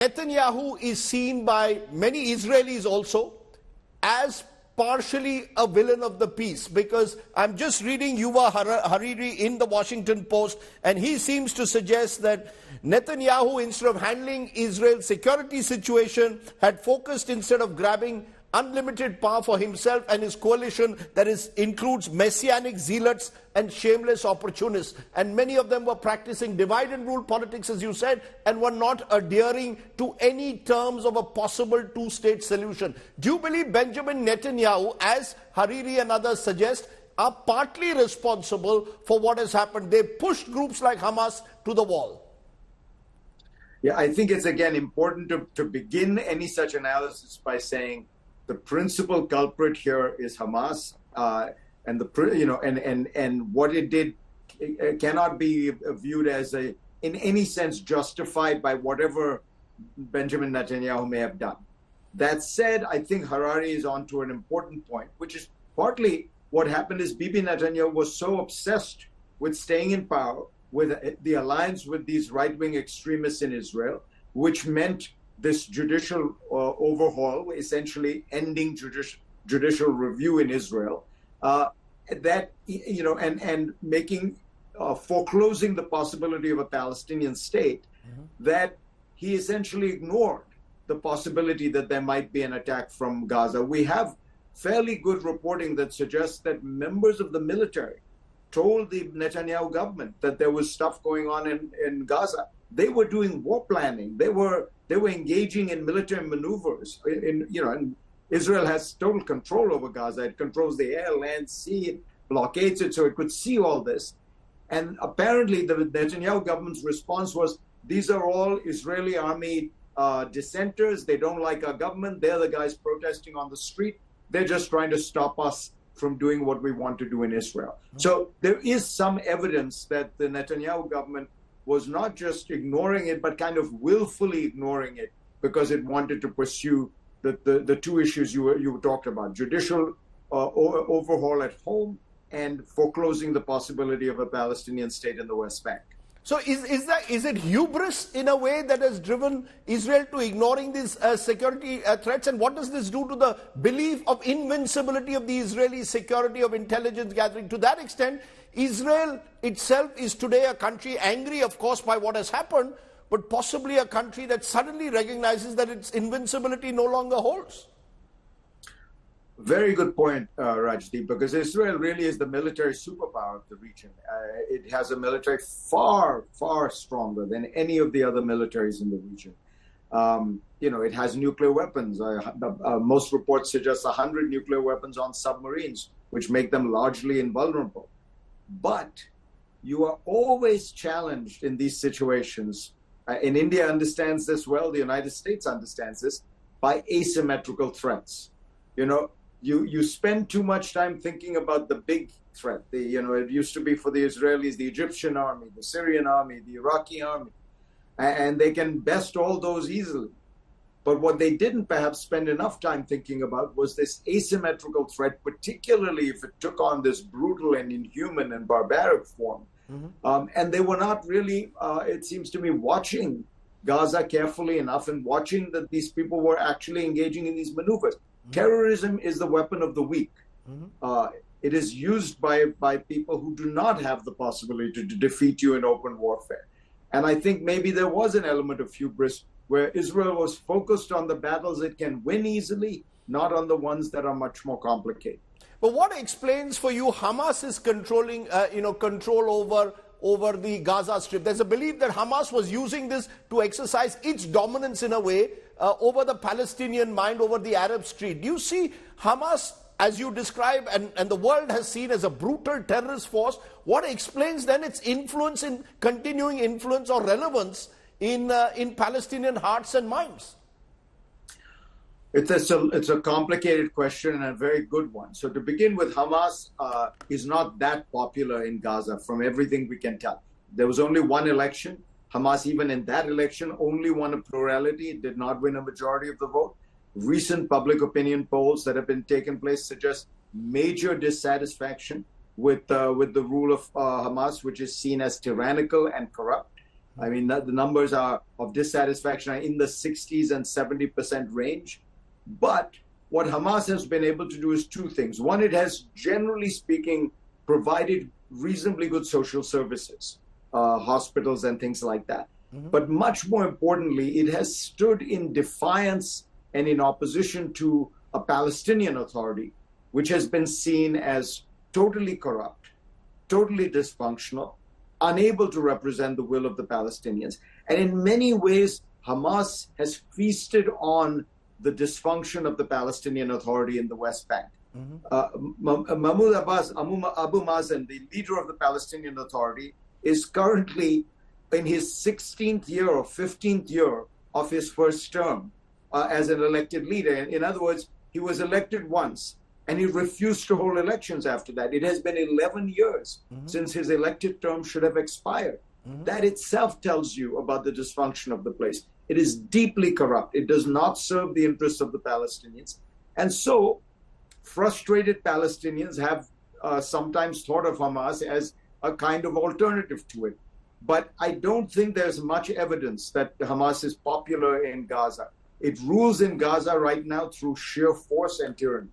Netanyahu is seen by many Israelis also as partially a villain of the peace, because I'm just reading Yuval Hariri in the Washington Post, and he seems to suggest that Netanyahu, instead of handling Israel's security situation, had focused, instead of grabbing unlimited power for himself and his coalition, that includes messianic zealots and shameless opportunists. And many of them were practicing divide and rule politics, as you said, and were not adhering to any terms of a possible two-state solution. Do you believe Benjamin Netanyahu, as Hariri and others suggest, are partly responsible for what has happened? They pushed groups like Hamas to the wall. Yeah, I think it's, again, important to begin any such analysis by saying the principal culprit here is Hamas, and what it did cannot be viewed as in any sense justified by whatever Benjamin Netanyahu may have done. That said, I think Harari is onto an important point, which is partly what happened is Bibi Netanyahu was so obsessed with staying in power, with the alliance with these right-wing extremists in Israel, which meant this judicial overhaul, essentially ending judicial review in Israel, and making foreclosing the possibility of a Palestinian state, that he essentially ignored the possibility that there might be an attack from Gaza. We have fairly good reporting that suggests that members of the military told the Netanyahu government that there was stuff going on in Gaza. They were doing war planning. They were engaging in military maneuvers. And Israel has total control over Gaza. It controls the air, land, sea. It blockades it, so it could see all this. And apparently, the Netanyahu government's response was, "These are all Israeli army dissenters. They don't like our government. They're the guys protesting on the street. They're just trying to stop us from doing what we want to do in Israel." So there is some evidence that the Netanyahu government was not just ignoring it, but kind of willfully ignoring it because it wanted to pursue the two issues you talked about: judicial overhaul at home and foreclosing the possibility of a Palestinian state in the West Bank. So is it hubris in a way that has driven Israel to ignoring these security threats? And what does this do to the belief of invincibility of the Israeli security, of intelligence gathering? To that extent, Israel itself is today a country angry, of course, by what has happened, but possibly a country that suddenly recognizes that its invincibility no longer holds. Very good point, Rajdeep, because Israel really is the military superpower of the region. It has a military far, far stronger than any of the other militaries in the region. It has nuclear weapons. Most reports suggest 100 nuclear weapons on submarines, which make them largely invulnerable. But you are always challenged in these situations. And India understands this well. The United States understands this, by asymmetrical threats. You spend too much time thinking about the big threat. It used to be for the Israelis, the Egyptian army, the Syrian army, the Iraqi army, and they can best all those easily. But what they didn't perhaps spend enough time thinking about was this asymmetrical threat, particularly if it took on this brutal and inhuman and barbaric form. And they were not really, it seems to me, watching Gaza carefully enough and watching that these people were actually engaging in these maneuvers. Terrorism is the weapon of the weak. It is used by people who do not have the possibility to defeat you in open warfare. And I think maybe there was an element of hubris where Israel was focused on the battles it can win easily, not on the ones that are much more complicated. But what explains for you Hamas is controlling, control over the Gaza Strip? There's a belief that Hamas was using this to exercise its dominance in a way over the Palestinian mind, over the Arab street. Do you see Hamas, as you describe, and the world has seen as a brutal terrorist force? What explains then its influence, in continuing influence or relevance in Palestinian hearts and minds? It's a complicated question and a very good one. So to begin with, Hamas is not that popular in Gaza from everything we can tell. There was only one election. Hamas, even in that election, only won a plurality. It did not win a majority of the vote. Recent public opinion polls that have been taking place suggest major dissatisfaction with the rule of Hamas, which is seen as tyrannical and corrupt. I mean, the numbers are of dissatisfaction are in the 60s and 70% range. But what Hamas has been able to do is two things. One, it has, generally speaking, provided reasonably good social services, hospitals and things like that. But much more importantly, it has stood in defiance and in opposition to a Palestinian Authority, which has been seen as totally corrupt, totally dysfunctional, unable to represent the will of the Palestinians. And in many ways, Hamas has feasted on the dysfunction of the Palestinian Authority in the West Bank. Mahmoud Abbas, Abu Mazen, the leader of the Palestinian Authority, is currently in his 16th year or 15th year of his first term as an elected leader. In other words, he was elected once and he refused to hold elections after that. It has been 11 years since his elected term should have expired. That itself tells you about the dysfunction of the place. It is deeply corrupt. It does not serve the interests of the Palestinians. And so frustrated Palestinians have sometimes thought of Hamas as a kind of alternative to it. But I don't think there's much evidence that Hamas is popular in Gaza. It rules in Gaza right now through sheer force and tyranny.